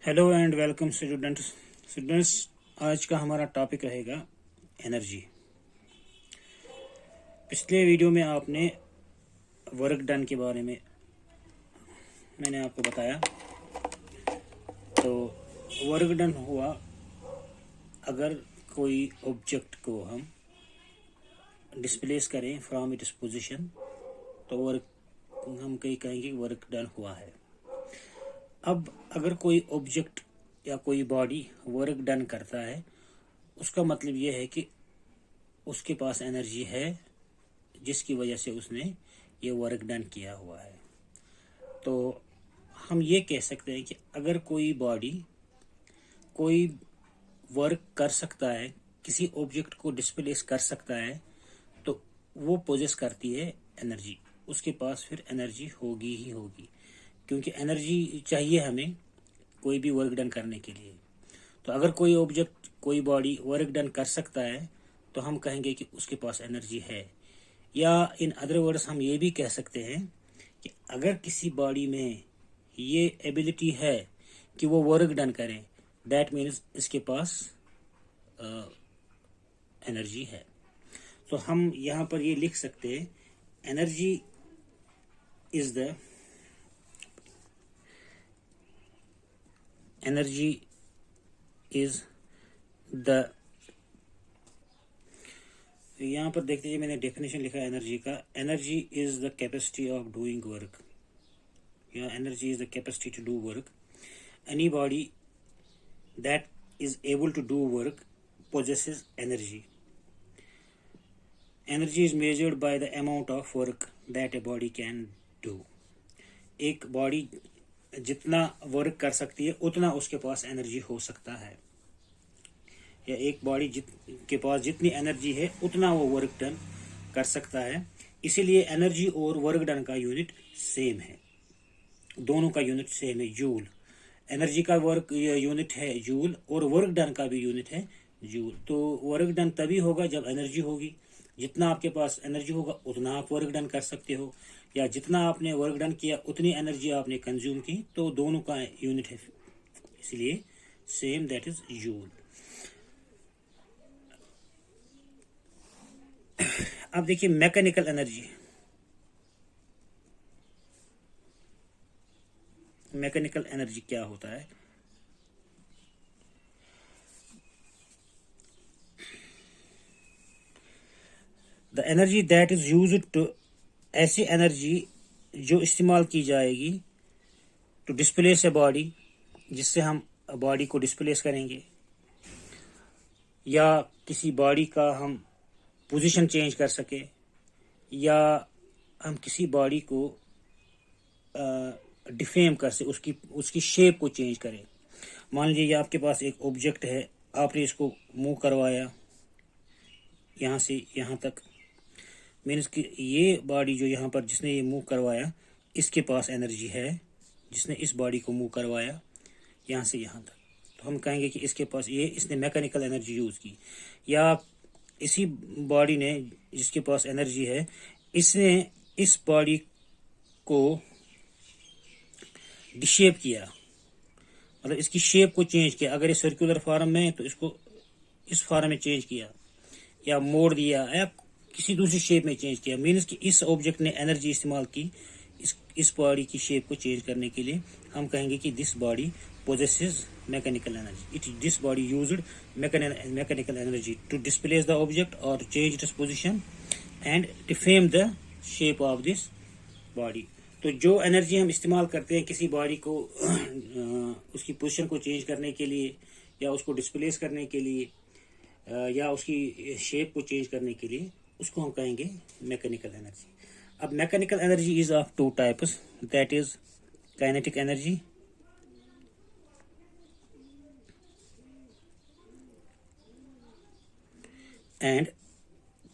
Hello and welcome students. आज का हमारा टॉपिक रहेगा एनर्जी। पिछले वीडियो में आपने वर्क डन के बारे में मैंने आपको बताया। तो वर्क डन हुआ अगर कोई ऑब्जेक्ट को हम डिस्प्लेस करें फ्रॉम इट्स पोजीशन, तो वर्क हम कहीं कहेंगे वर्क डन हुआ है। अब अगर कोई ऑब्जेक्ट या कोई बॉडी वर्क डन करता है, उसका मतलब यह है कि उसके पास एनर्जी है जिसकी वजह से उसने ये वर्क डन किया हुआ है। तो हम ये कह सकते हैं कि अगर कोई बॉडी कोई वर्क कर सकता है, किसी ऑब्जेक्ट को डिस्प्लेस कर सकता है, तो वो पोजेस करती है एनर्जी। उसके पास फिर एनर्जी होगी ही होगी, क्योंकि एनर्जी चाहिए हमें कोई भी वर्क डन करने के लिए। तो अगर कोई ऑब्जेक्ट कोई बॉडी वर्क डन कर सकता है, तो हम कहेंगे कि उसके पास एनर्जी है। या इन अदर वर्ड्स हम ये भी कह सकते हैं कि अगर किसी बॉडी में ये एबिलिटी है कि वो वर्क डन करें, दैट मीन्स इसके पास एनर्जी है। तो हम यहाँ पर ये लिख सकते हैं, energy is the energy is the यहाँ पर देखते हैं, मैंने डेफिनेशन लिखा है एनर्जी का। Energy is the capacity of doing work, या energy is the capacity to do work. Anybody that is able to do work possesses energy. Energy is measured by the amount of work that a body can do. एक body जितना work कर सकती है उतना उसके पास energy हो सकता है, या एक बॉडी के पास जितनी एनर्जी है उतना वो वर्क डन कर सकता है। इसीलिए एनर्जी और वर्क डन का यूनिट सेम है, दोनों का यूनिट सेम है, जूल। एनर्जी का वर्क यूनिट है जूल और वर्क डन का भी यूनिट है जूल। तो वर्क डन तभी होगा जब एनर्जी होगी। जितना आपके पास एनर्जी होगा उतना आप वर्क डन कर सकते हो, या जितना आपने वर्क डन किया उतनी एनर्जी आपने कंज्यूम की, तो दोनों का यूनिट है इसलिए सेम, दैट इज जूल। अब देखिए मैकेनिकल एनर्जी। मैकेनिकल एनर्जी क्या होता है? The energy that is used to, ऐसी एनर्जी जो इस्तेमाल की जाएगी टू डिस्प्लेस ए बॉडी, जिससे हम बॉडी को डिस्प्लेस करेंगे, या किसी बॉडी का हम पोजीशन चेंज कर सके, या हम किसी बॉडी को डिफेम कर सके, उसकी उसकी शेप को चेंज करें। मान लीजिए आपके पास एक ऑब्जेक्ट है, आपने इसको मूव करवाया यहाँ से यहाँ तक, मीन्स कि ये बॉडी जो यहाँ पर जिसने ये मूव करवाया, इसके पास एनर्जी है जिसने इस बॉडी को मूव करवाया यहाँ से यहाँ तक। तो हम कहेंगे कि इसके पास ये इसने मैकेनिकल एनर्जी यूज की। या इसी बॉडी ने जिसके पास एनर्जी है, इसने इस बॉडी को डिशेप किया, मतलब इसकी शेप को चेंज किया। अगर ये सर्कुलर फॉर्म में है तो इसको इस फॉर्म में चेंज किया, या मोड़ दिया, या किसी दूसरी शेप में चेंज किया। मीन्स कि इस ऑब्जेक्ट ने एनर्जी इस्तेमाल की इस बॉडी की शेप को चेंज करने के लिए। हम कहेंगे कि this body possesses mechanical energy. This body used mechanical energy to displace the object or change its position and defame the shape of this body. तो जो एनर्जी हम इस्तेमाल करते हैं किसी बॉडी को उसकी पोजीशन को चेंज करने के लिए, या उसको डिस्प्लेस करने के लिए, या उसकी शेप को चेंज करने के लिए, उसको हम कहेंगे मैकेनिकल एनर्जी। अब mechanical energy is of two types, that is kinetic energy and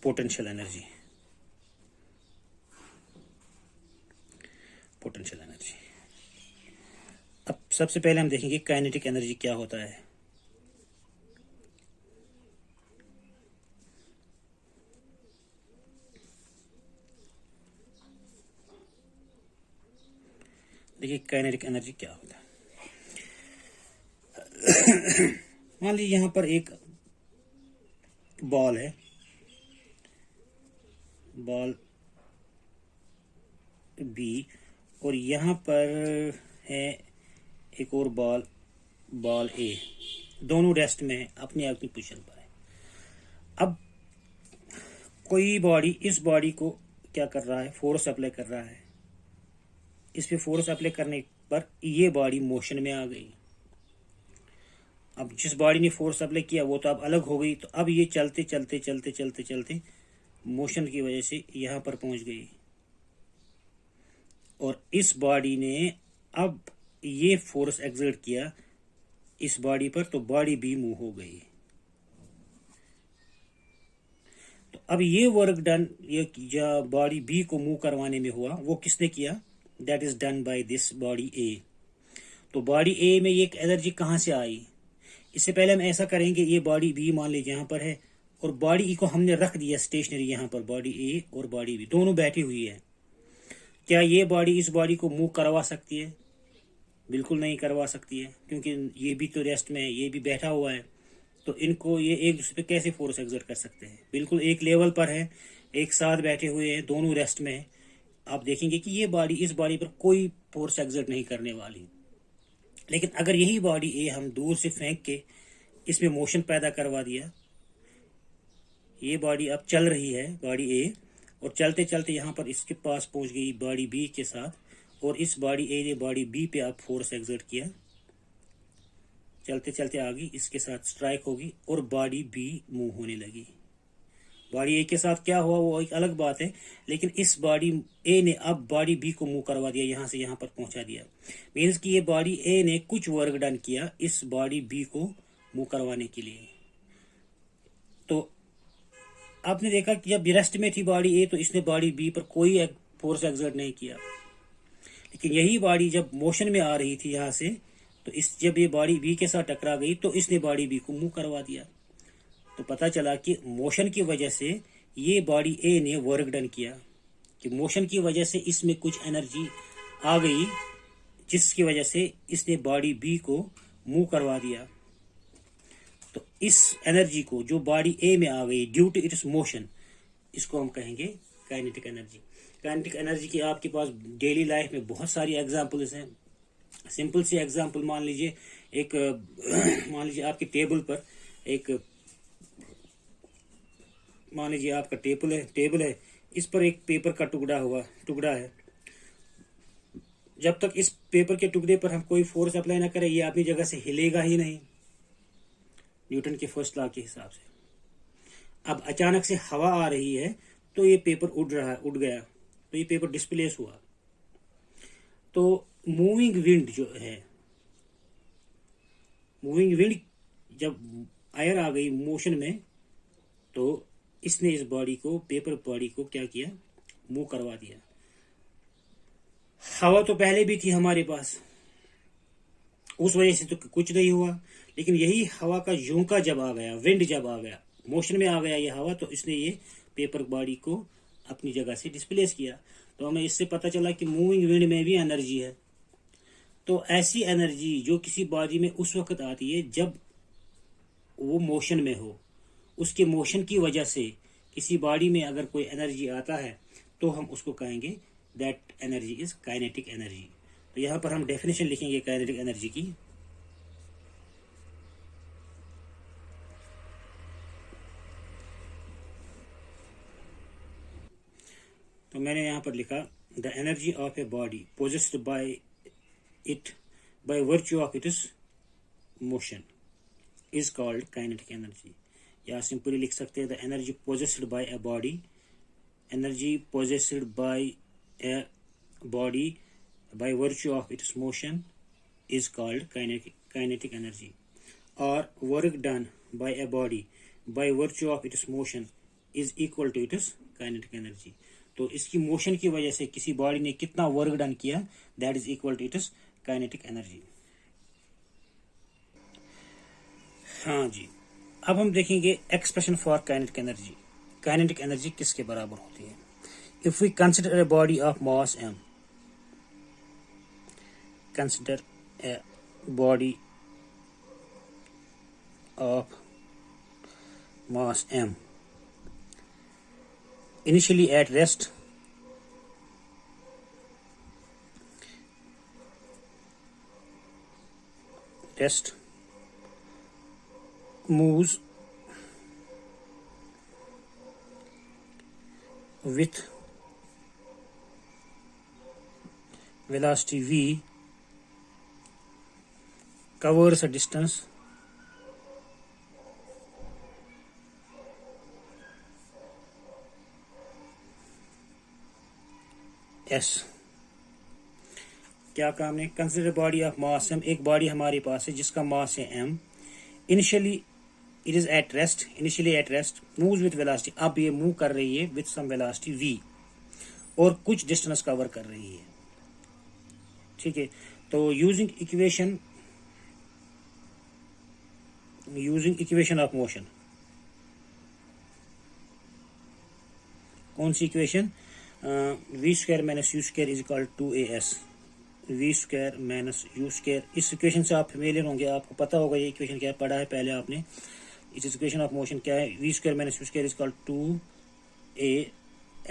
potential energy. Potential energy. अब सबसे पहले हम देखेंगे काइनेटिक एनर्जी क्या होता है। देखिए काइनेटिक एनर्जी क्या होता है। मान लीजिए यहाँ पर एक बॉल है, बॉल बी, और यहाँ पर है एक और बॉल, बॉल ए। दोनों रेस्ट में है, अपनी अपनी पोजीशन पर है। अब कोई बॉडी इस बॉडी को क्या कर रहा है, फोर्स अप्लाई कर रहा है। इस पे फोर्स अप्लाई करने पर ये बॉडी मोशन में आ गई। अब जिस बॉडी ने फोर्स अप्लाई किया वो तो अब अलग हो गई, तो अब ये चलते चलते चलते चलते चलते मोशन की वजह से यहाँ पर पहुंच गई, और इस बॉडी ने अब ये फोर्स एक्सर्ट किया इस बॉडी पर, तो बॉडी भी मूव हो गई। तो अब ये वर्क डन, ये बॉडी बी को मूव करवाने में हुआ, वो किसने किया? That is done by this body A. तो बॉडी ए में ये एनर्जी कहाँ से आई? इससे पहले हम ऐसा करेंगे, ये बॉडी बी मान लीजिए यहाँ पर है, और बॉडी ई को हमने रख दिया स्टेशनरी यहाँ पर। बॉडी ए और बॉडी बी दोनों बैठी हुई है। क्या ये बॉडी इस बॉडी को मूव करवा सकती है? बिल्कुल नहीं करवा सकती है, क्योंकि ये भी तो रेस्ट में है, ये भी बैठा हुआ है। तो इनको ये एक दूसरे पे कैसे फोर्स एक्सर्ट कर सकते हैं? बिल्कुल एक लेवल पर है, एक साथ बैठे हुए हैं, दोनों रेस्ट में है। आप देखेंगे कि ये बॉडी इस बॉडी पर कोई फोर्स एक्सर्ट नहीं करने वाली। लेकिन अगर यही बॉडी ए हम दूर से फेंक के इसमें मोशन पैदा करवा दिया, ये बॉडी अब चल रही है, बॉडी ए, और चलते चलते यहाँ पर इसके पास पहुंच गई बॉडी बी के साथ, और इस बॉडी ए ने बॉडी बी पे अब फोर्स एक्सर्ट किया, चलते चलते आ गई, इसके साथ स्ट्राइक होगी और बॉडी बी मूव होने लगी। बॉडी ए के साथ क्या हुआ वो एक अलग बात है, लेकिन इस बॉडी ए ने अब बॉडी बी को मूव करवा दिया, यहां से यहां पर पहुंचा दिया। मीन्स कि ये बॉडी ए ने कुछ वर्क डन किया इस बॉडी बी को मूव करवाने के लिए। तो आपने देखा कि जब रेस्ट में थी बॉडी ए, तो इसने बॉडी बी पर कोई फोर्स एक्सर्ट नहीं किया। लेकिन यही बॉडी जब मोशन में आ रही थी यहाँ से, तो जब ये बॉडी बी के साथ टकरा गई, तो इसने बॉडी बी को मूव करवा दिया। तो पता चला कि मोशन की वजह से ये बॉडी ए ने वर्क डन किया, कि मोशन की वजह से इसमें कुछ एनर्जी आ गई, जिसकी वजह से इसने बॉडी बी को मूव करवा दिया। तो इस एनर्जी को जो बॉडी ए में आ गई ड्यू टू इट्स मोशन, इसको हम कहेंगे काइनेटिक एनर्जी। काइनेटिक एनर्जी की आपके पास डेली लाइफ में बहुत सारी एग्जांपल्स हैं। सिंपल सी एग्जांपल मान लीजिए, मान लीजिए आपके टेबल पर मान लीजिए आपका टेबल है, इस पर एक पेपर का टुकड़ा है। जब तक इस पेपर के टुकड़े पर हम कोई फोर्स अप्लाई ना करें, ये अपनी जगह से हिलेगा ही नहीं, न्यूटन के फर्स्ट लॉ के हिसाब से। अब अचानक से हवा आ रही है, तो ये पेपर उड़ गया, तो ये पेपर डिस्प्लेस हुआ। तो मूविंग विंड जो है, मूविंग विंड जब एयर आ गई मोशन में, तो इसने इस बॉडी को, पेपर बॉडी को क्या किया? मूव करवा दिया। हवा तो पहले भी थी हमारे पास, उस वजह से तो कुछ नहीं हुआ। लेकिन यही हवा का झोंका जब आ गया, विंड जब आ गया, मोशन में आ गया ये हवा, तो इसने ये पेपर बॉडी को अपनी जगह से डिस्प्लेस किया। तो हमें इससे पता चला कि मूविंग विंड में भी एनर्जी है। तो ऐसी एनर्जी जो किसी बॉडी में उस वक्त आती है जब वो मोशन में हो, उसके मोशन की वजह से किसी बॉडी में अगर कोई एनर्जी आता है, तो हम उसको कहेंगे that energy is kinetic energy. तो यहाँ पर हम डेफिनेशन लिखेंगे काइनेटिक एनर्जी की। तो मैंने यहाँ पर लिखा, the energy of a body possessed by it by virtue of its motion is called kinetic energy. या सिंपली लिख सकते हैं, the energy possessed by a body, energy possessed by a body by virtue of its motion is called kinetic energy. और work done by a body by virtue of its motion is equal to its kinetic energy. तो इसकी motion की वजह से किसी body ने कितना work done किया, that is equal to its kinetic energy. हाँ जी, अब हम देखेंगे expression for kinetic energy. Kinetic energy किसके बराबर होती है? If we consider a body of mass m, consider a body of mass m initially at rest moves with velocity v, covers a distance s। क्या काम है? Consider body of mass m, एक body हमारे पास है जिसका मास है m, initially it is at rest, moves with velocity, अब ये मूव कर रही है विथ सम वेलोसिटी v और कुछ डिस्टेंस कवर कर रही है, ठीक है। तो यूजिंग इक्वेशन ऑफ मोशन, कौन सी equation? v square minus u square is equal to as, v square minus u square. इस इक्वेशन से आप फेमिलियर होंगे, आपको पता होगा ये इक्वेशन क्या है, पढ़ा है पहले आपने। इस इक्वेशन ऑफ मोशन क्या है? v square minus u square is equal to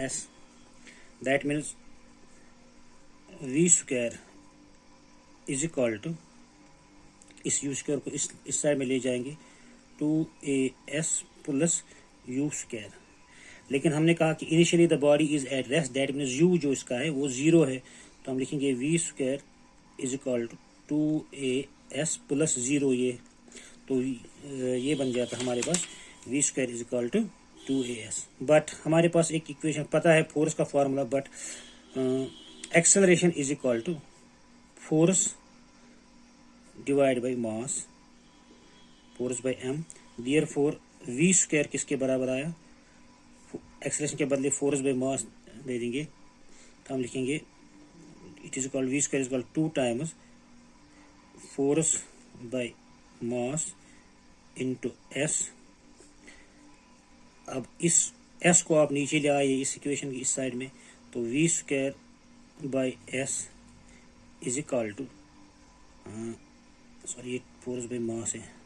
as, that means v square is equal to, इस यू स्क्वायर को इस साइड में ले जाएंगे, 2as प्लस यू स्क्वायर। लेकिन हमने कहा कि initially the body is at rest, that means u जो इसका है वो 0 है, तो हम लिखेंगे v square is equal to 2as plus 0, ये तो ये बन जाता है हमारे पास v square is equal to 2as। But हमारे पास एक इक्वेशन पता है फोर्स का formula, but acceleration is equal to force divide by mass, force by m, therefore v square किसके बराबर आया? एक्सेलरेशन के बदले फोर्स बाई मास दे देंगे, तो हम लिखेंगे it is equal v square is equal 2 times force by mass into s। अब इस s को आप नीचे ले आइए इस इक्वेशन की इस साइड में, तो v square by s is equal to, sorry ये फोर्स बाई मास है,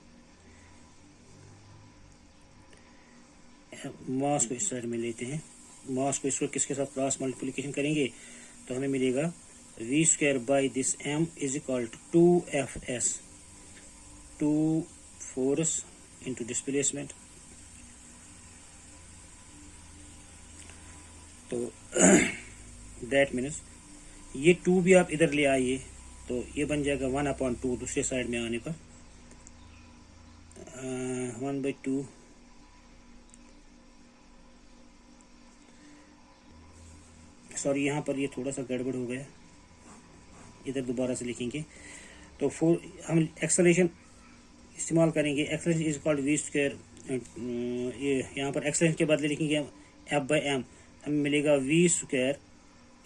मास को इस साइड में लेते हैं, मास को इसको किसके साथ क्रॉस मल्टीप्लिकेशन करेंगे तो हमें मिलेगा v square by this m is equal to 2fs, 2 force into displacement. तो दैट मीन्स ये 2 भी आप इधर ले आइए, तो ये बन जाएगा 1/2 दूसरे साइड में आने पर, 1/2 सॉरी यहाँ पर ये थोड़ा सा गड़बड़ हो गया, इधर दोबारा से लिखेंगे। तो हम एक्सेलरेशन इस्तेमाल करेंगे, acceleration is called v square, ये यहाँ पर एक्सेलरेशन के बदले लिखेंगे f बाई m, हमें मिलेगा v square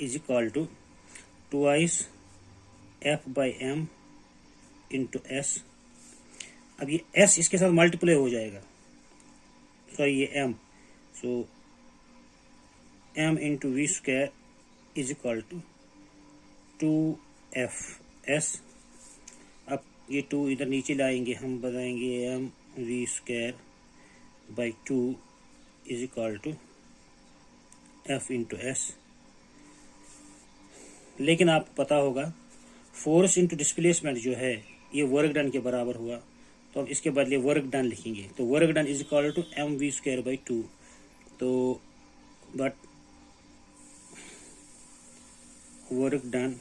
is equal to 2 f by m into s। अब ये s इसके साथ मल्टीप्लाई हो जाएगा, सॉरी ये m, so m into v square is equal to 2fs। अब ये 2 इधर नीचे लाएंगे, हम बताएंगे m v square by 2 is equal to f into s। लेकिन आपको पता होगा फोर्स इंटू डिस्प्लेसमेंट जो है ये वर्क डन के बराबर हुआ, तो हम इसके बदले वर्क डन लिखेंगे, तो work done is equal to m v square by 2। तो but work done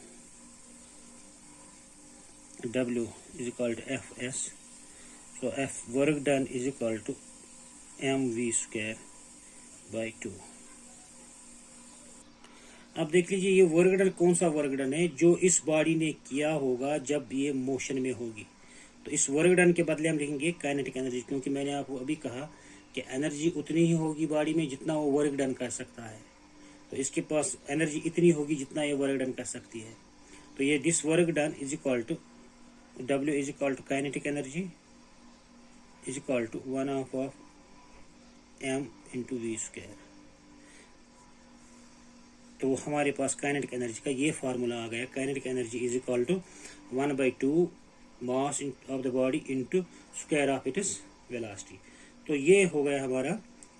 W is equal to Fs, so F work done is equal to mv square by 2। अब देख लीजिए ये वर्क डन कौन सा work done है, जो इस बॉडी ने किया होगा जब ये मोशन में होगी। तो इस वर्क डन के बदले हम लिखेंगे काइनेटिक एनर्जी, क्योंकि मैंने आपको अभी कहा कि एनर्जी उतनी ही होगी बॉडी में जितना वो वर्क डन कर सकता है, तो इसके पास एनर्जी इतनी होगी जितना ये वर्क डन कर सकती है। तो ये this work done is equal to W is equal to kinetic energy is equal to 1/2 m into v square. तो हमारे पास काइनेटिक एनर्जी का ये फार्मूला आ गया, kinetic energy is equal to 1/2 mass of the body into square of its velocity. तो ये हो गया हमारा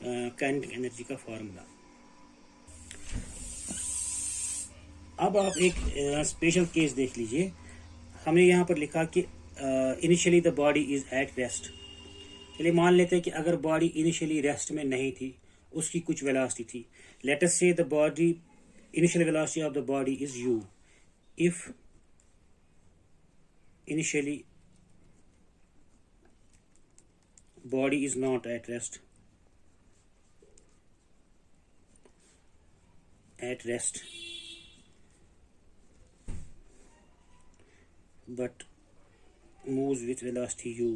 काइनेटिक एनर्जी का फॉर्मूला। अब आप एक स्पेशल केस देख लीजिए। हमने यहाँ पर लिखा कि initially the body is at rest. चलिए मान लेते हैं कि अगर बॉडी इनिशियली रेस्ट में नहीं थी, उसकी कुछ वेलोसिटी थी। लेट अस से the body initial velocity of the body is u। If initially body is not at rest but moves with velocity u,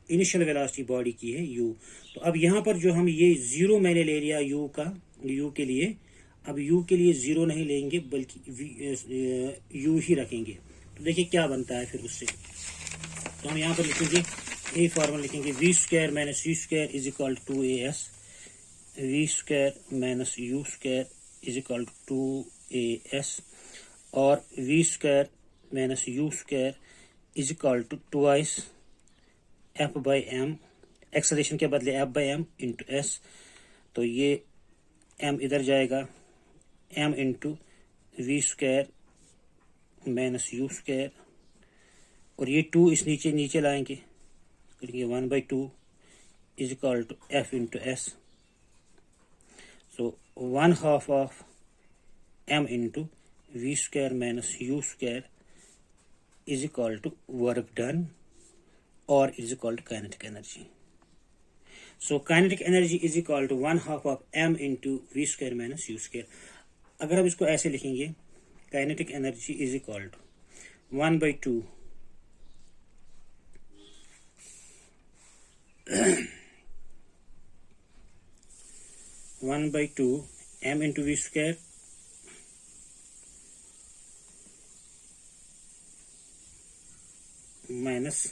initial velocity body की है u। तो अब यहाँ पर जो हम ये जीरो मैंने ले लिया u के लिए, अब u के लिए जीरो नहीं लेंगे बल्कि u ही रखेंगे। तो देखिए क्या बनता है फिर उससे। तो हम यहाँ पर लिखेंगे, ये फॉर्मूला लिखेंगे v square minus u square is equal to as, v square minus u square is equal to as, और v square minus u square is equal to twice f by m, acceleration के बदले f by m into s। तो ये m इधर जाएगा, m into v square minus u square, और ये 2 इस नीचे लाएंगे, करेंगे 1/2 is equal to f into s. So 1/2 of m into v square minus u square is equal to work done, और is equal to kinetic energy. So kinetic energy is equal to 1/2 of m into v square minus u square. अगर हम इसको ऐसे लिखेंगे, kinetic energy is equal to 1/2 m into v square minus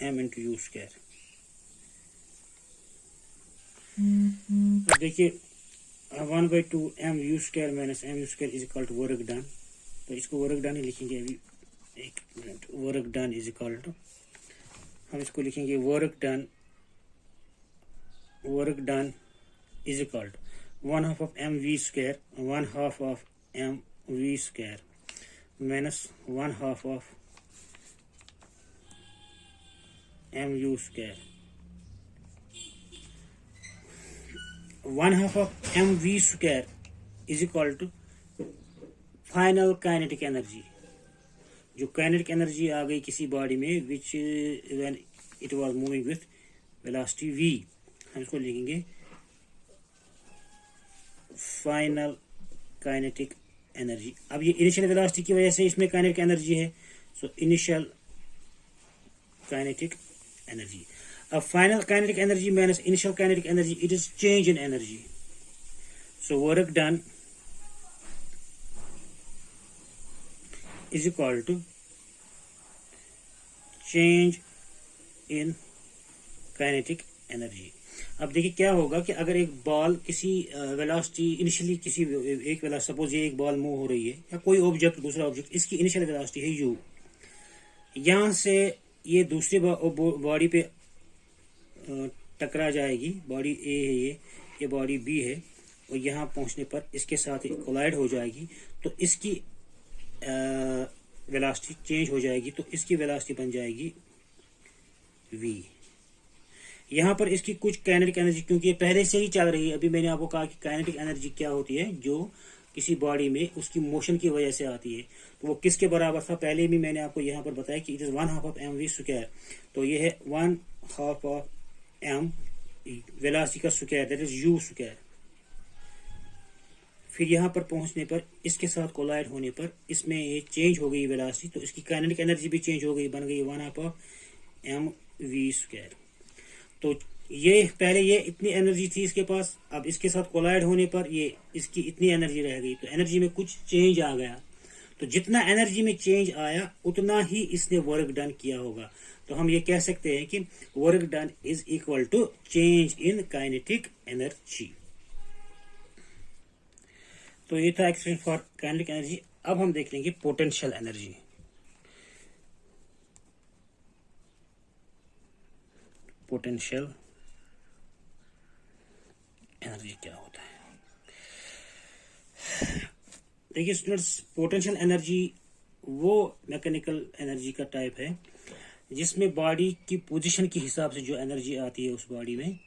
m into u square. देखिए 1/2 m u square minus m u square is equal to work done. तो इसको work done ही लिखेंगे अभी, एक minute. Work done is equal to, हम इसको लिखेंगे work done is equal to 1/2 of m v square, 1/2 of m v square minus 1/2 of m u square, 1/2 of m v square is equal to final kinetic energy. जो kinetic energy आ गई किसी body में which when it was moving with velocity v, हम इसको लिखेंगे final kinetic energy. अब ये इनिशियल वेलोसिटी की वजह से इसमें काइनेटिक एनर्जी है, सो इनिशियल काइनेटिक एनर्जी। अब final kinetic energy minus initial kinetic energy, it is change in energy. So work done is equal to change in kinetic energy. अब देखिए क्या होगा कि अगर एक बॉल किसी वेलोसिटी इनिशियली किसी एक वेलोसिटी, सपोज ये एक बॉल मूव हो रही है या कोई ऑब्जेक्ट दूसरा ऑब्जेक्ट, इसकी इनिशियल वेलोसिटी है u, यहाँ से ये दूसरी बॉडी पे टकरा जाएगी। बॉडी ए है ये बॉडी बी है, और यहाँ पहुंचने पर इसके साथ कोलाइड हो जाएगी, तो इसकी वेलोसिटी चेंज हो जाएगी। तो इसकी वेलोसिटी बन जाएगी v। यहाँ पर इसकी कुछ काइनेटिक एनर्जी, क्योंकि ये पहले से ही चल रही है, अभी मैंने आपको कहा कि काइनेटिक एनर्जी क्या होती है, जो किसी बॉडी में उसकी मोशन की वजह से आती है। तो वो किसके बराबर था, पहले भी मैंने आपको यहाँ पर बताया कि it is 1/2 of m v square. तो ये है 1/2 ऑफ m वेलोसिटी का square, that is u square. फिर यहाँ पर पहुंचने पर इसके साथ कोलाइड होने पर इसमें ये चेंज हो गई वेलोसिटी, तो इसकी काइनेटिक एनर्जी भी चेंज हो गई, बन गई 1/2 ऑफ m v स्क्वायर। तो ये पहले ये इतनी एनर्जी थी इसके पास, अब इसके साथ कोलाइड होने पर ये इसकी इतनी एनर्जी रह गई, तो एनर्जी में कुछ चेंज आ गया। तो जितना एनर्जी में चेंज आया उतना ही इसने वर्क डन किया होगा। तो हम ये कह सकते हैं कि work done is equal to change in kinetic energy. तो ये था एक्सप्रेशन फॉर काइनेटिक एनर्जी। अब हम देख लेंगे पोटेंशियल एनर्जी। पोटेंशियल एनर्जी क्या होता है? देखिए स्टूडेंट्स, पोटेंशियल एनर्जी वो मैकेनिकल एनर्जी का टाइप है जिसमें बॉडी की पोजीशन के हिसाब से जो एनर्जी आती है उस बॉडी में,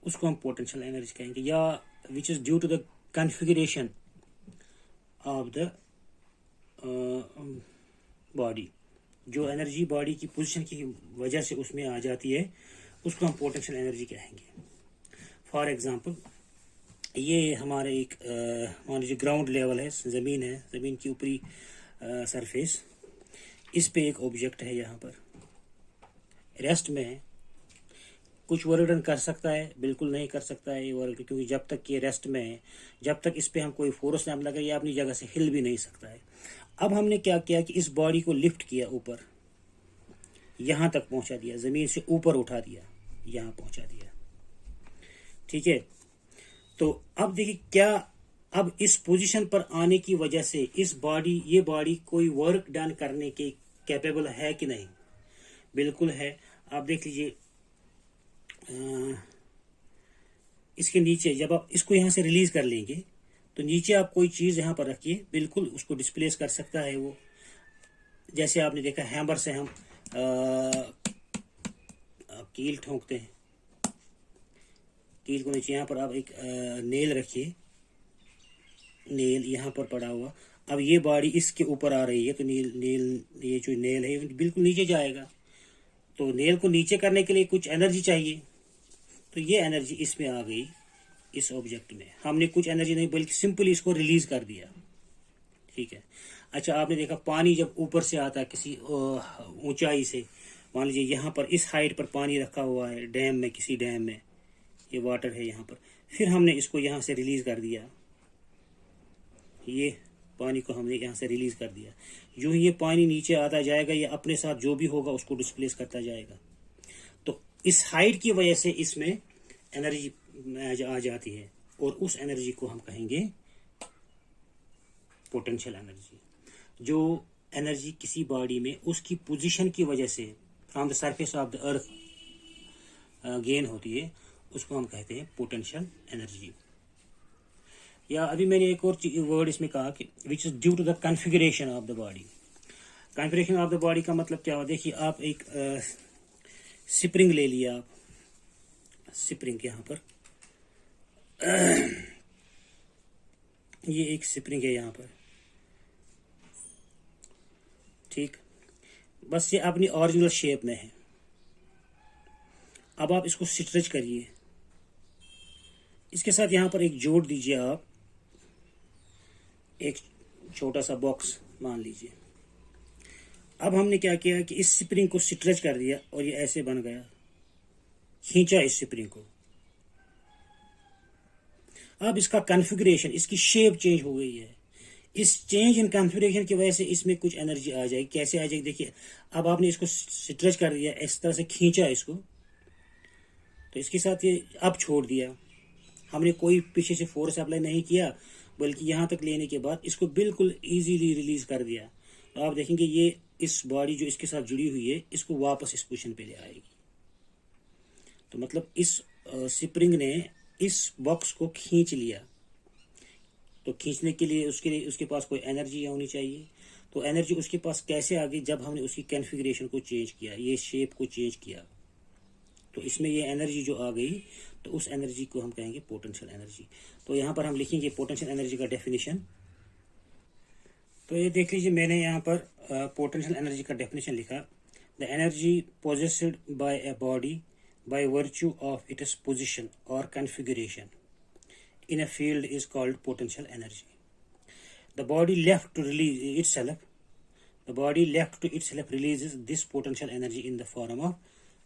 उसको हम पोटेंशियल एनर्जी कहेंगे, या which is due to the configuration of the body. जो एनर्जी बॉडी की पोजीशन की वजह से उसमें आ जाती है उसको हम पोटेंशियल एनर्जी कहेंगे। फॉर एग्जांपल, ये हमारे एक मान लीजिए ग्राउंड लेवल है, ज़मीन है, ज़मीन की ऊपरी सरफेस, इस पे एक ऑब्जेक्ट है, यहाँ पर रेस्ट में है। कुछ वर्क डन कर सकता है, बिल्कुल नहीं कर सकता है ये वर्क, क्योंकि जब तक ये रेस्ट में है, जब तक इस पे हम कोई फोर्स ना लगे, ये अपनी जगह से हिल भी नहीं सकता है। अब हमने क्या किया कि इस बॉडी को लिफ्ट किया ऊपर, यहाँ तक पहुंचा दिया, ज़मीन से ऊपर उठा दिया, यहाँ पहुंचा दिया, ठीक है। तो अब देखिए क्या, अब इस पोजीशन पर आने की वजह से ये बॉडी कोई वर्क डन करने के कैपेबल है कि नहीं? बिल्कुल है। आप देख लीजिए, इसके नीचे जब आप इसको यहाँ से रिलीज कर लेंगे तो नीचे आप कोई चीज़ यहाँ पर रखिए, बिल्कुल उसको डिस्प्लेस कर सकता है वो। जैसे आपने देखा हैमर से हम कील ठोंकते हैं, कील को नीचे यहाँ पर आप एक नेल रखिए, नेल यहाँ पर पड़ा हुआ, अब ये बॉडी इसके ऊपर आ रही है तो ये जो नेल है बिल्कुल नीचे जाएगा। तो नेल को नीचे करने के लिए कुछ एनर्जी चाहिए, तो ये एनर्जी इसमें आ गई, इस ऑब्जेक्ट में। हमने कुछ एनर्जी नहीं बल्कि सिंपली इसको रिलीज कर दिया, ठीक है। अच्छा, आपने देखा पानी जब ऊपर से आता है किसी ऊंचाई से, मान लीजिए यहाँ पर इस हाइट पर पानी रखा हुआ है डैम में, किसी डैम में ये वाटर है यहाँ पर, फिर हमने इसको यहाँ से रिलीज कर दिया, ये पानी को हमने यहाँ से रिलीज कर दिया। यूं ही ये पानी नीचे आता जाएगा, ये अपने साथ जो भी होगा उसको डिस्प्लेस करता जाएगा। तो इस हाइट की वजह से इसमें एनर्जी आ जाती है, और उस एनर्जी को हम कहेंगे पोटेंशियल एनर्जी। जो एनर्जी किसी बॉडी में उसकी पोजीशन की वजह से from the surface of the earth gain होती है, उसको हम कहते हैं पोटेंशियल एनर्जी। या अभी मैंने एक और वर्ड इसमें कहा कि which is due to the configuration of the body. Configuration of the body का मतलब क्या हुआ? देखिए, आप एक स्प्रिंग ले लिया, आप स्प्रिंग यहाँ पर ये एक स्प्रिंग है यहाँ पर, ठीक, बस ये अपनी ओरिजिनल शेप में है। अब आप इसको स्ट्रेच करिए, इसके साथ यहाँ पर एक जोड़ दीजिए, आप एक छोटा सा बॉक्स मान लीजिए। अब हमने क्या किया कि इस स्प्रिंग को स्ट्रेच कर दिया और ये ऐसे बन गया, खींचा इस स्प्रिंग को। अब इसका कॉन्फ़िगरेशन, इसकी शेप चेंज हो गई है। इस चेंज इन कॉन्फ़िगरेशन की वजह से इसमें कुछ एनर्जी आ जाएगी। कैसे आ जाएगी? देखिए, अब आपने इसको स्ट्रेच कर दिया, इस तरह से खींचा इसको, तो इसके साथ ये अब छोड़ दिया, हमने कोई पीछे से फोर्स अप्लाई नहीं किया, बल्कि यहाँ तक लेने के बाद इसको बिल्कुल इजीली रिलीज कर दिया। तो आप देखेंगे ये इस बॉडी जो इसके साथ जुड़ी हुई है, इसको वापस इस पोजीशन पे ले आएगी। तो मतलब इस स्प्रिंग ने इस बॉक्स को खींच लिया। तो खींचने के लिए उसके पास कोई एनर्जी होनी चाहिए। तो एनर्जी उसके पास कैसे आ गई? जब हमने उसकी कॉन्फ़िगरेशन को चेंज किया, ये शेप को चेंज किया, तो इसमें ये एनर्जी जो आ गई, तो उस एनर्जी को हम कहेंगे पोटेंशियल एनर्जी। तो यहाँ पर हम लिखेंगे पोटेंशियल एनर्जी का डेफिनेशन। तो ये देख लीजिए, मैंने यहाँ पर पोटेंशियल एनर्जी का डेफिनेशन लिखा। The energy possessed by a body by virtue of its position or configuration in a field is called potential energy. The body left to releases this potential energy in the form of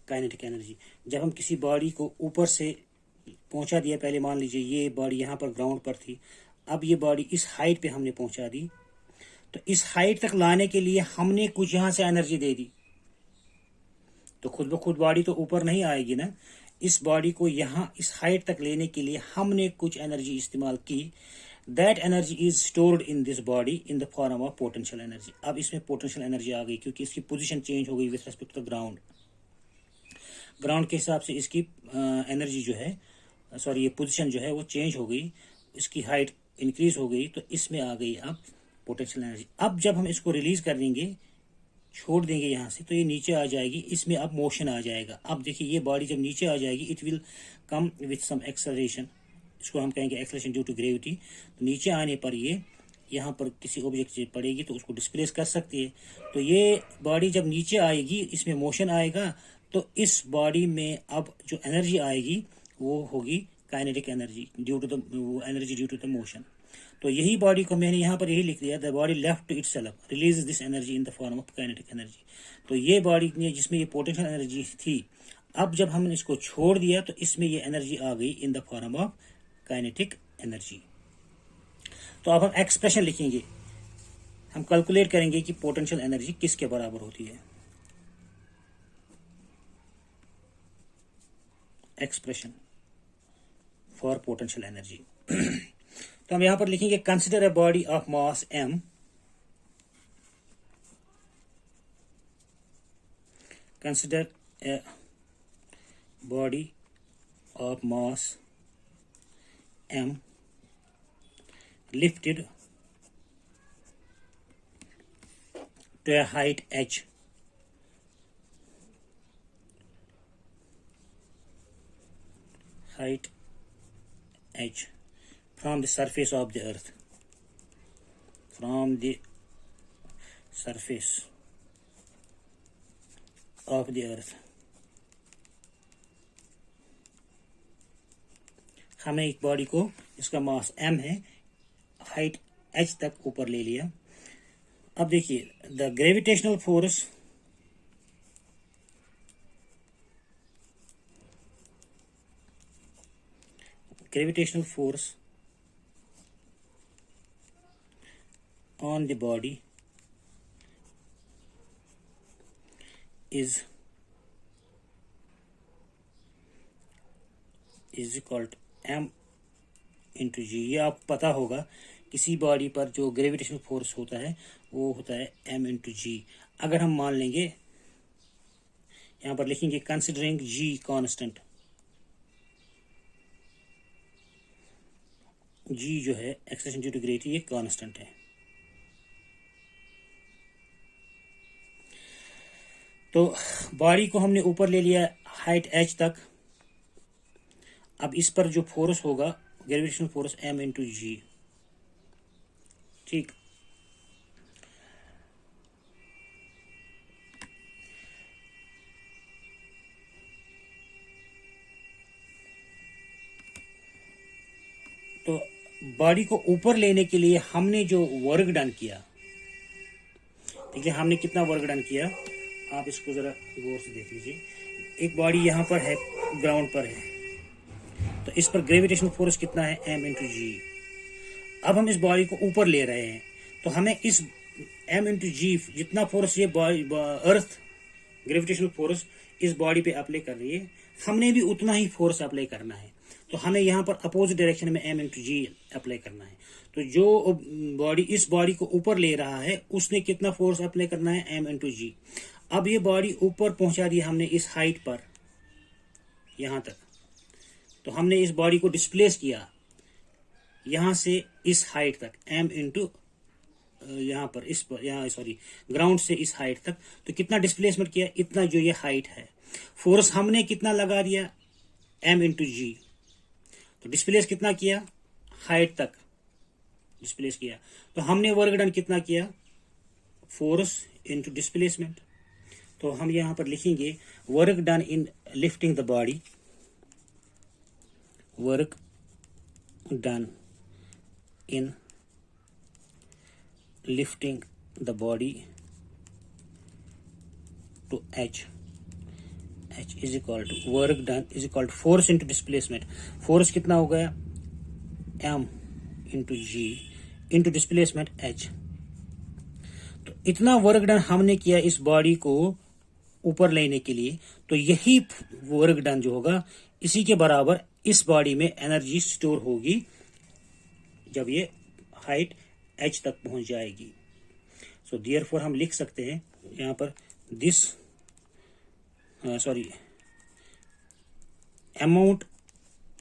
kinetic energy. जब हम किसी body को ऊपर से पहुंचा दिया, पहले मान लीजिए ये बॉडी यहाँ पर ग्राउंड पर थी, अब ये बॉडी इस हाइट पे हमने पहुंचा दी, तो इस हाइट तक लाने के लिए हमने कुछ यहाँ से एनर्जी दे दी। तो खुद ब खुद बॉडी तो ऊपर नहीं आएगी ना, इस बॉडी को यहाँ इस हाइट तक लेने के लिए हमने कुछ एनर्जी इस्तेमाल की। That energy is stored in this body in the form of potential energy. अब इसमें पोटेंशियल एनर्जी आ गई क्योंकि इसकी पोजीशन चेंज हो गई with respect to the ground. Ground के हिसाब से इसकी एनर्जी जो है, सॉरी ये पोजीशन जो है वो चेंज हो गई, इसकी हाइट इंक्रीज हो गई, तो इसमें आ गई अब पोटेंशियल एनर्जी। अब जब हम इसको रिलीज कर देंगे, छोड़ देंगे यहाँ से, तो ये नीचे आ जाएगी, इसमें अब मोशन आ जाएगा। अब देखिए ये बॉडी जब नीचे आ जाएगी, it will come with some acceleration, इसको हम कहेंगे एक्सेलरेशन ड्यू टू ग्रेविटी। तो नीचे आने पर ये यहाँ पर किसी ऑब्जेक्ट से पड़ेगी तो उसको डिस्प्लेस कर सकती है। तो ये बॉडी जब नीचे आएगी, इसमें मोशन आएगा, तो इस बॉडी में अब जो एनर्जी आएगी वो होगी kinetic energy due to the energy due to the motion. तो यही बॉडी को मैंने यहाँ पर यही लिख दिया, the body left to itself release this energy in the form of kinetic energy. तो ये बॉडी ने जिसमें ये पोटेंशियल एनर्जी थी, अब जब हमने इसको छोड़ दिया तो इसमें ये एनर्जी आ गई इन the form of kinetic energy. तो अब हम एक्सप्रेशन लिखेंगे, हम कैलकुलेट करेंगे कि पोटेंशियल एनर्जी किसके बराबर होती है। Expression for potential energy. तो हम यहां पर लिखेंगे consider a body of mass m, consider a body of mass m lifted to a height h, height h from the surface of the earth, from the surface of the earth। हमने एक body को, इसका mass m है, height h तक ऊपर ले लिया। अब देखिए the gravitational force on the body is equal to m into g. ये आपको पता होगा, किसी बॉडी पर जो ग्रेविटेशनल फोर्स होता है वो होता है m इंटू जी। अगर हम मान लेंगे, यहाँ पर लिखेंगे कंसिडरिंग जी कांस्टेंट, जी जो है एक्सेलरेशन ड्यू टू ग्रेविटी, ये कांस्टेंट है। तो बॉडी को हमने ऊपर ले लिया हाइट h तक। अब इस पर जो फोर्स होगा ग्रेविटेशनल फोर्स m इंटू जी, ठीक। तो बॉडी को ऊपर लेने के लिए हमने जो वर्क डन किया, देखिए हमने कितना वर्क डन किया, आप इसको जरा गौर से देख लीजिए। एक बॉडी यहाँ पर है, ग्राउंड पर है, तो इस पर ग्रेविटेशनल फोर्स कितना है m इंटू जी। अब हम इस बॉडी को ऊपर ले रहे हैं, तो हमें इस m इंटू जी जितना फोर्स ये अर्थ ग्रेविटेशनल फोर्स इस बॉडी पे अप्लाई कर रही है, हमने भी उतना ही फोर्स अप्लाई करना है। तो हमें यहाँ पर अपोजिट डायरेक्शन में m इंटू जी अप्लाई करना है। तो जो बॉडी इस बॉडी को ऊपर ले रहा है, उसने कितना फोर्स अप्लाई करना है m इंटू जी। अब ये बॉडी ऊपर पहुंचा दी हमने इस हाइट पर, यहां तक, तो हमने इस बॉडी को डिस्प्लेस किया यहां से इस हाइट तक, m इंटू यहाँ पर इस पर, यहाँ सॉरी ग्राउंड से इस हाइट तक। तो कितना डिस्प्लेसमेंट किया, इतना जो ये हाइट है। फोर्स हमने कितना लगा दिया, m इंटू जी। तो डिस्प्लेस कितना किया, हाइट तक डिस्प्लेस किया। तो हमने वर्क डन कितना किया, फोर्स इंटू डिस्प्लेसमेंट। तो हम यहाँ पर लिखेंगे work done in lifting the body, work done in lifting the body to h is equal to work done is equal to force into displacement। Force कितना हो गया, m इंटू जी into displacement h। तो इतना work done हमने किया इस body को ऊपर लेने के लिए। तो यही वर्क डन जो होगा, इसी के बराबर इस बॉडी में एनर्जी स्टोर होगी, जब ये हाइट h तक पहुंच जाएगी। सो देयरफॉर हम लिख सकते हैं यहाँ पर this amount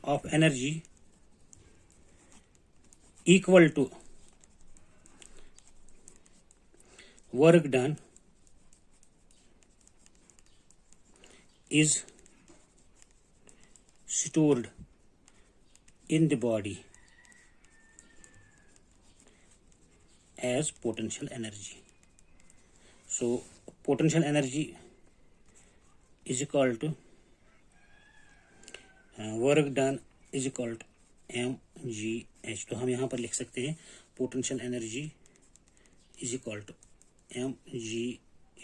of energy equal to work done is stored in the body as potential energy. So potential energy is equal to work done is equal to mgh। तो हम यहाँ पर लिख सकते हैं potential energy is equal to mg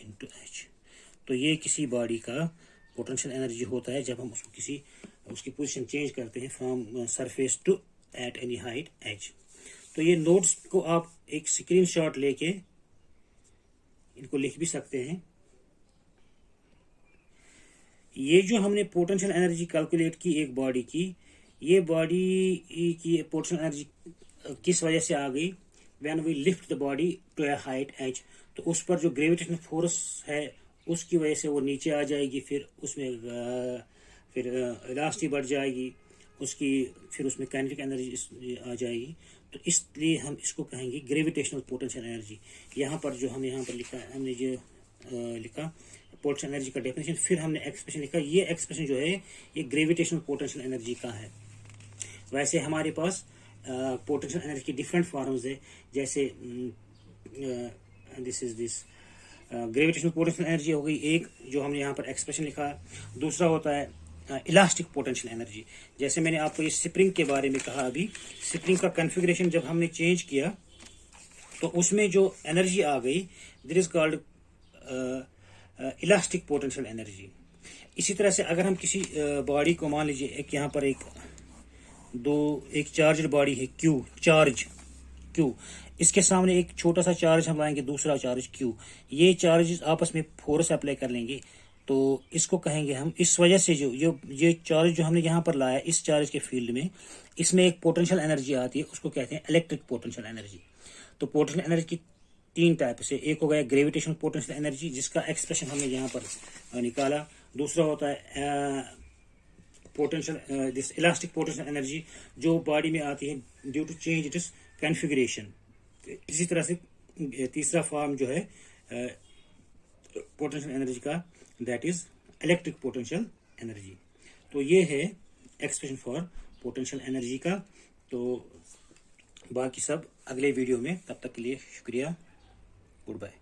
into h। तो ये किसी बॉडी का पोटेंशियल एनर्जी होता है जब हम उसको उसकी पोजीशन चेंज करते हैं from surface to at any height h। तो ये नोट्स को आप एक स्क्रीनशॉट लेके इनको लिख भी सकते हैं। ये जो हमने पोटेंशियल एनर्जी कैलकुलेट की एक बॉडी की, ये बॉडी की पोटेंशियल एनर्जी किस वजह से आ गई? When we lift the body to a height h। तो उस पर जो ग्रेविटेशनल फोर्स है उसकी वजह से वो नीचे आ जाएगी, फिर उसमें इलास्टिसिटी बढ़ जाएगी उसकी, फिर उसमें काइनेटिक एनर्जी आ जाएगी। तो इसलिए हम इसको कहेंगे ग्रेविटेशनल पोटेंशियल एनर्जी। यहाँ पर जो हमने यहाँ पर लिखा, हमने जो लिखा पोटेंशियल एनर्जी का डेफिनेशन, फिर हमने एक्सप्रेशन लिखा। ये एक्सप्रेशन जो है ये ग्रेविटेशनल पोटेंशियल एनर्जी का है। वैसे हमारे पास पोटेंशियल एनर्जी की डिफरेंट फॉर्म्स है, जैसे दिस ग्रेविटेशनल पोटेंशियल एनर्जी हो गई एक, जो हमने यहाँ पर एक्सप्रेशन लिखा। दूसरा होता है इलास्टिक पोटेंशियल एनर्जी। जैसे मैंने आपको ये स्प्रिंग के बारे में कहा, अभी स्प्रिंग का कॉन्फ़िगरेशन जब हमने चेंज किया तो उसमें जो एनर्जी आ गई this is called elastic potential energy. इसी तरह से अगर हम किसी बॉडी को, मान लीजिए एक यहाँ पर एक चार्जड बॉडी है Q, इसके सामने एक छोटा सा चार्ज हम लाएंगे, दूसरा चार्ज Q। ये चार्ज आपस में फोर्स अप्लाई कर लेंगे, तो इसको कहेंगे हम, इस वजह से जो ये चार्ज जो हमने यहाँ पर लाया, इस चार्ज के फील्ड में इसमें एक पोटेंशियल एनर्जी आती है, उसको कहते हैं इलेक्ट्रिक पोटेंशियल एनर्जी। तो पोटेंशियल एनर्जी की तीन टाइप से, एक हो गया ग्रेविटेशनल पोटेंशियल एनर्जी जिसका एक्सप्रेशन हमने यहाँ पर निकाला। दूसरा होता है potential this elastic potential energy जो बॉडी में आती है due to change it is configuration. इसी तरह से तीसरा फॉर्म जो है पोटेंशियल एनर्जी का, that is electric potential energy. तो ये है एक्सप्रेशन फॉर पोटेंशियल एनर्जी का। तो बाकी सब अगले वीडियो में, तब तक के लिए शुक्रिया, गुड बाय।